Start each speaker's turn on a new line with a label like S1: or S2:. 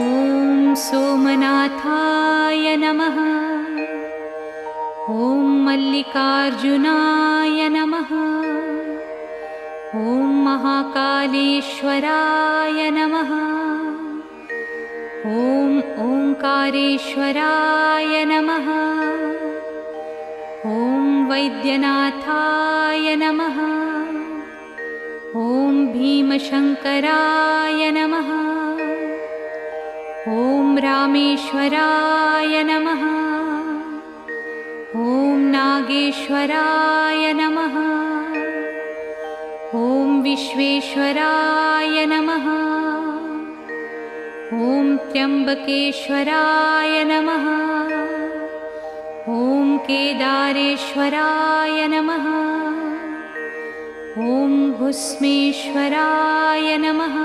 S1: ॐ सोमनाथाय नमः। ॐ मल्लिकार्जुनाय नमः। ॐ महाकालेश्वराय नमः। ॐ ओंकारेश्वराय नमः। ॐ वैद्यनाथाय नमः। ॐ भीमशंकराय नमः। ॐ रामेश्वराय नमः। ॐ नागेश्वराय नमः। ॐ विश्वेश्वराय नमः। ॐ त्र्यंबकेश्वराय नमः। ॐ केदारेश्वराय नमः। ॐ भुस्मेश्वराय नमः।